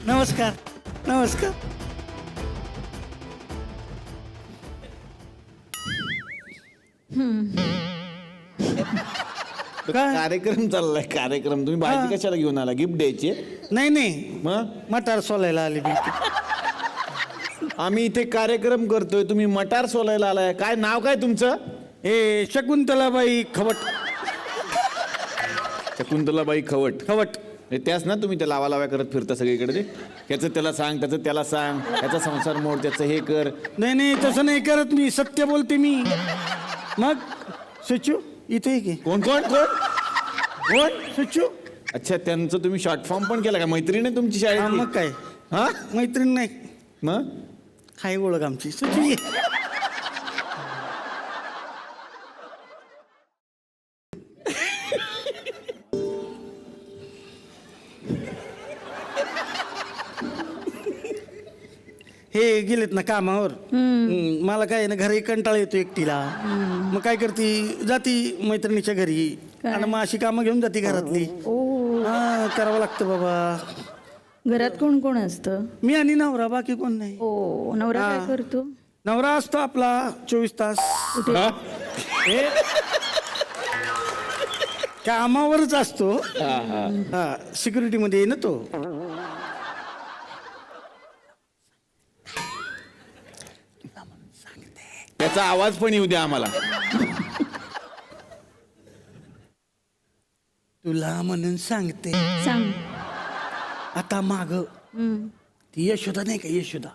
नमस्कार नमस्कार. काय? कार्यक्रम चाललाय कार्यक्रम. तुम्ही भाजी कशाला घेऊन आला? गिफ्ट द्यायची? नाही नाही, मग मटार सोलायला आले मी. आम्ही इथे कार्यक्रम करतोय, तुम्ही मटार सोलायला आलाय. काय नाव काय तुमचं? हे शकुंतलाबाई खवट. शकुंतलाबाई खवट. खवट. हे त्याच ना तुम्ही त्या लावा लाव्या करत फिरता सगळीकडे ते? त्याचं त्याला सांग, त्याचं त्याला सांग, त्याचा संसार मोड, त्याचं हे कर. नाही नाही, तसं नाही करत मी, सत्य बोलते मी. मग सचू इथे आहे की? कोण कोण कोण कोण? सचू. अच्छा, त्यांचं तुम्ही शॉर्ट फॉर्म पण केला का? मैत्रीण आहे तुमची हा, शाळेत? मग काय, हा, मैत्रीण नाही, मग हाय ओळख आमची. सचू ये. हे गेलेत ना कामावर. मला काय आहे ना, घरी कंटाळा येतो एकटीला. मग काय करते, जाती मैत्रिणीच्या घरी आणि मग अशी कामं घेऊन जाते घरातली. हा, करावं लागतं बाबा. घरात कोण कोण असतं? मी आणि नवरा, बाकी कोण नाही. ओ, नवरा काय करतो? नवरा असतो आपला 24 तास. हा? हे कामावरच असतो. हा, सिक्युरिटी मध्ये आहे ना तो. त्याचा आवाज पण येऊ द्या आम्हाला. तुला म्हणून सांगते, सांग. आता माग ती यशोदा नाही का, यशोदा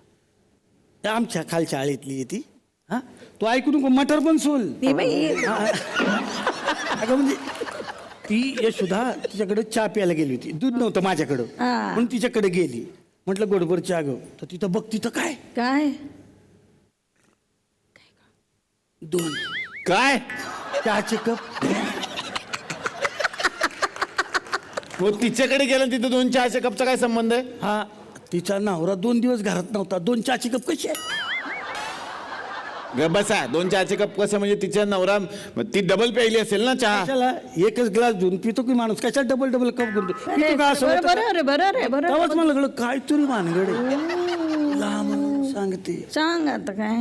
त्या आमच्या खालच्या आळीतली आहे ती. हा, तू ऐकू नको, मटर पण सोल. हे बाई, अगं म्हणजे ती यशोदा तिच्याकडे चहा प्यायला गेली होती. दूध नव्हतं माझ्याकडं, हा. म्हणून तिच्याकडे गेली. म्हटलं गोडभर चहा गं. तर तिथं बघ, तिथं काय काय? 2 काय? चहाचे कप. हो, तिच्याकडे गेलं, तिथं 2 चहाच्या कपचा काय संबंध आहे? हा, तिचा नवरा 2 दिवस घरात नव्हता. 2 चहाचे कप कसे आहे? ग बसा. 2 चहाचे कप कसं म्हणजे? तिच्या नवरा ती डबल प्यायली असेल ना चहा. कशाला एकच ग्लास घेऊन पितो की माणूस? कशा डबल डबल कप घेऊन पितो का? असं होतं का? बरोबर. तेव्हाच मला कळलं काहीतरी भानगड आहे. लहान सांगते. सांग आता काय.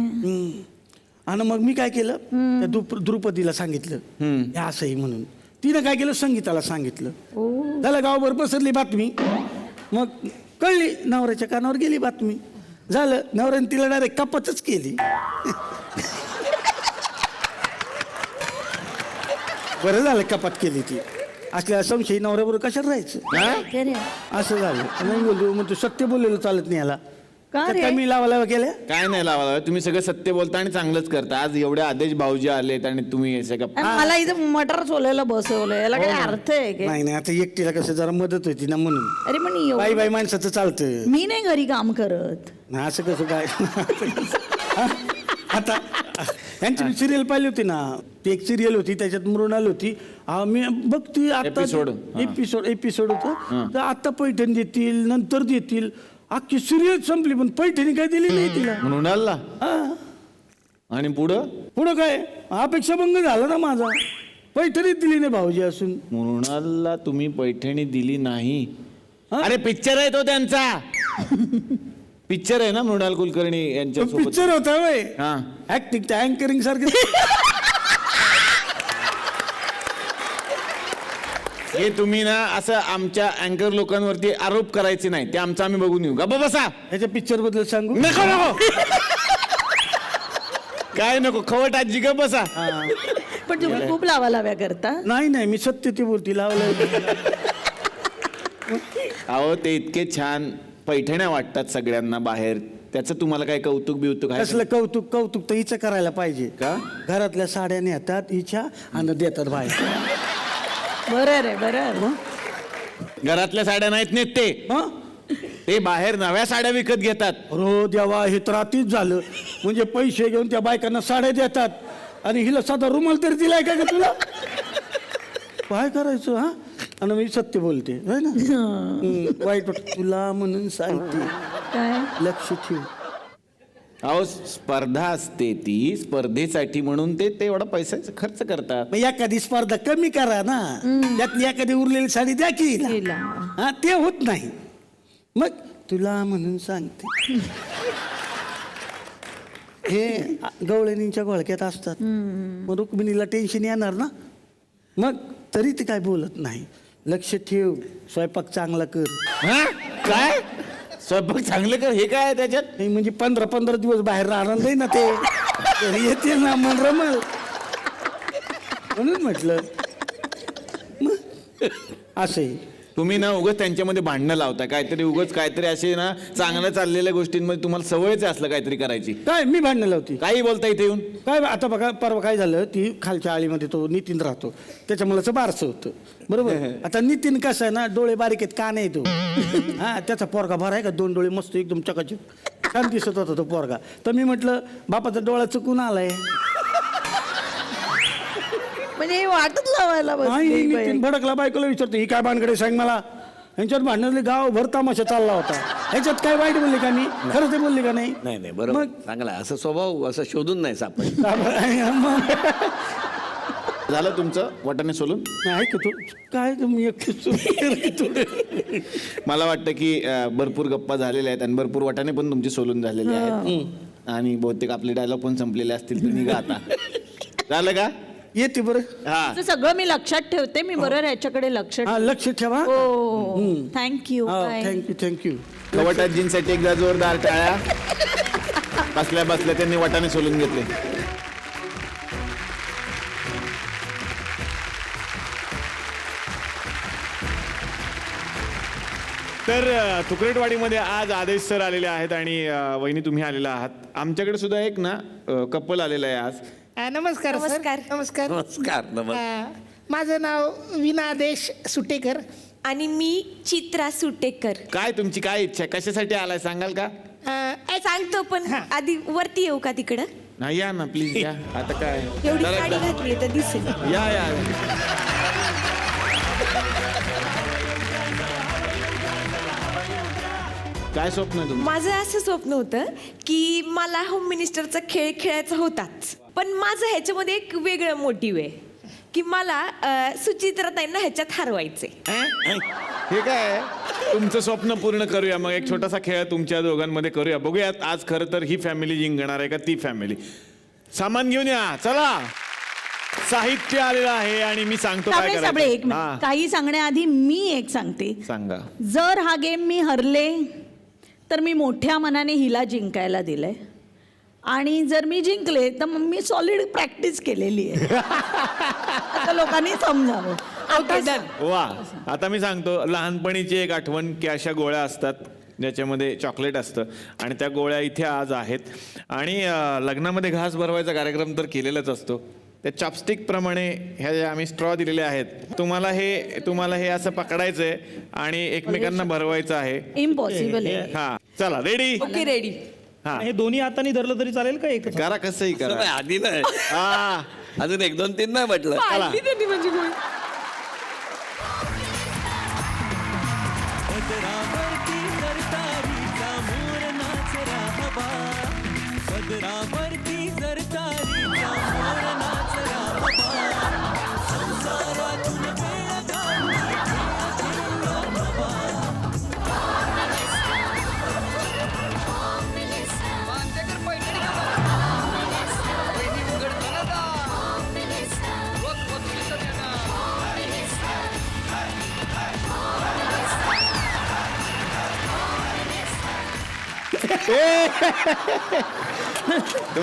आणि मग मी काय केलं, त्या द्रुपदीला सांगितलं हे असंही म्हणून. तिनं काय केलं, संगीताला सांगितलं. त्याला गावभर पसरली बातमी. मग कळली, नवऱ्याच्या कानावर गेली बातमी. झालं, नवऱ्याने तिला डायरेक्ट कपातच केली. बरं झालं कपात केली ती. असल्या संशयी नवऱ्याबरोबर कशाला राहायचं? असं झालं. नाही बोलतो, मग तू सत्य बोललेलं चालत नाही याला. का रे? काय मी लावा केल्या? काय नाही लावा, तुम्ही सगळं सत्य बोलता आणि चांगलंच करता. आज एवढे आदेश भाऊजी आलेत आणि तुम्ही हे सगळं. मला इथं मटर सोलायला बसवलं, याला काय अर्थ आहे की? नाही नाही, आता एकटीला कसं जरा मदत होती ना म्हणून. अरे पण बाई बाई माणसाचं चालतं. मी नाही घरी काम करत. ना असं कसं काय? आता त्यांची सिरियल पाहिली होती ना, ती एक सिरियल होती, त्याच्यात मृणाल होती. मी बघ ती आता एपिसोड होतं. तर आता पैठण देतील, नंतर देतील. अख्खी सिरियल संपली पण पैठणी काय दिली नाही तिला. मृणालला? आणि पुढं काय अपेक्षाभंग झाला ना माझा. पैठणीच दिली नाही भाऊजी असून. मृणालला तुम्ही पैठणी दिली नाही? अरे पिक्चर आहे तो त्यांचा. पिक्चर आहे ना मृणाल कुलकर्णी यांच्या सोबत. पिक्चर होता वय. हा, ऍक्टिंग अँकरिंग सारखं. हे तुम्ही ना असं आमच्या अँकर लोकांवरती आरोप करायचे नाही. ते आमचं आम्ही बघून येऊ. गप्पा बसा. ह्याच्या पिक्चर बद्दल सांगू नको नको. काय नको, खवट आजी गप बसा. पण तुम्ही खूप लावालाव्या करता. नाही मी सत्य ती बोलती. लावलं. अहो, ते इतके छान पैठण्या वाटतात सगळ्यांना बाहेर. त्याचं तुम्हाला काय कौतुक बिवतुक आहे? कसलं कौतुक तर हिचं करायला पाहिजे का? घरातल्या साड्या नेतात हिच्या आणि देतात बाहेर. बरं रे, बरं. घरातल्या साड्या नाहीत नेत ते. ते बाहेर नव्या साड्या विकत घेतात. रो देवा, हे तर अतिच झालं. म्हणजे पैसे घेऊन त्या बायकांना साड्या देतात आणि हिला साधा रुमाल तरी दिलाय का तुला? काय करायचं? हा, आणि मी सत्य बोलते है ना. वाईट तुला म्हणून सांगते, काय? लक्ष ठेव. अहो, स्पर्धा असते ती. स्पर्धेसाठी म्हणून ते एवढा पैसा खर्च करतात. मग एखादी स्पर्धा कमी करा ना. त्यातली एखादी उरलेली साडी द्या की हिला. हिला. हा, ते होत नाही. मग तुला म्हणून सांगते हे गवळणींच्या घोळक्यात असतात मग रुक्मिणीला टेन्शन येणार ना मग तरी ते काय बोलत नाही लक्ष ठेव स्वयंपाक चांगला कर हा? काय स्वयंपाक चांगलं कर हे काय आहे त्याच्यात नाही म्हणजे 15 दिवस बाहेर राहणार नाही ना ते घरी येतील ना मन रमल म्हणून म्हटलं मग असे तुम्ही ना उगाच त्यांच्यामध्ये भांडणं लावता काहीतरी उगाच काहीतरी असे ना चांगल्या चाललेल्या गोष्टींमध्ये तुम्हाला सवयच आहे असलं काहीतरी करायची काय मी भांडणं लावती काही बोलता इथे येऊन काय आता बघा परवा काय झालं ती खालच्या आळीमध्ये तो नितीन राहतो त्याच्या मुलाचं बारसं होतं बरोबर आता नितीन कसं आहे ना डोळे बारीक आहेत कान आहे तो हा त्याचा पोरगा भर आहे का 2 डोळे मस्त एकदम चकाचक छान दिसत होता तो पोरगा तर मी म्हटलं बापाचा डोळा चुकून आलाय म्हणजे वाटत लावायला नाही बसली बाई. नितीन भडकला बायकोला विचारतो ही काय भानगडे सांग मला यांच्यात भांडणातले गाव भर तमाशा चालला होता ह्याच्यात काय वाईट बोलले का मी खरं ते बोलले का नाही नाही नाही बरोबर चांगला आहे. असं स्वभाव असं शोधून नाही सापड मग झालं तुमचं वाटाणे सोलून नाही का तू काय तुम्ही मला वाटतं की भरपूर गप्पा झालेल्या आहेत आणि भरपूर वाटाणे पण तुमचे सोलून झालेले आहेत आणि बहुतेक आपले डायलॉग पण संपलेले असतील तर निघा आता झालं का येते बरं हा तुझं सगळं मी लक्षात ठेवते मी बरोबर ह्याच्याकडे लक्ष हा लक्ष ठेवा हो थँक्यू थँक्यू कवटाजींसाठी एकदा जोरदार टाळ्या बसल्या बसल्या त्यांनी वाटाणे सोलून घेतले तर तुकरेटवाडीमध्ये आज आदेश सर आलेले आहेत आणि वहिनी तुम्ही आलेला आहात आमच्याकडे सुद्धा एक ना कपल आलेलं आहे आज नमस्कार सर नमस्कार. नमस्कार नमस्कार नमस्कार माझं नाव विनादेश सुटेकर आणि मी चित्रा सुटेकर काय तुमची काय इच्छा आहे? कशासाठी आलाय सांगाल का सांगतो पण आधी वरती येऊ का तिकडं नाही या ना प्लीज या आता काय एवढी जरा साडी एकदा- घातली तर दिसेल या या काय स्वप्न आहे तुमचं माझं असं स्वप्न होतं की मला होम मिनिस्टरचा खेळ खेळायचा होताच पण माझं ह्याच्यामध्ये एक वेगळं मोटिव्ह आहे की मला सुचित्राताईंना ह्याच्यात हरवायचे हे काय तुमचं स्वप्न पूर्ण करूया मग एक छोटासा खेळ तुमच्या दोघांमध्ये करूया बघूयात आज खरं तर ही फॅमिली जिंकणार आहे का ती फॅमिली सामान घेऊन या चला साहित्य आलेलं आहे आणि मी सांगतो काय साबळे साबळे एक करायचं. हा, मिनिट काही सांगण्याआधी मी एक सांगते सांगा जर हा गेम मी हरले तर मी मोठ्या मनाने हिला जिंकायला दिलंय आणि जर मी जिंकले तर मग मी सॉलिड प्रॅक्टिस केलेली आहे आता लोकांनी समजावं वा आता मी सांगतो लहानपणीची एक आठवण की अशा गोळ्या असतात ज्याच्यामध्ये चॉकलेट असतं आणि त्या गोळ्या इथे आज आहेत आणि लग्नामध्ये घास भरवायचा कार्यक्रम तर केलेलाच असतो त्या चॉपस्टिक प्रमाणे ह्या ज्या आम्ही स्ट्रॉ दिलेले आहेत तुम्हाला हे असं पकडायचं आहे आणि एकमेकांना भरवायचं आहे इम्पॉसिबल आहे हा चला रेडी ओके रेडी हा हे दोन्ही हाताने धरलं तरी चालेल का एक करा कसंही नाही, करा आधी नाही हा अजून 1 2 3 नाही म्हटलं पाडली त्यांनी माझी गोळी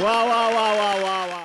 वा वा वा वा वा वा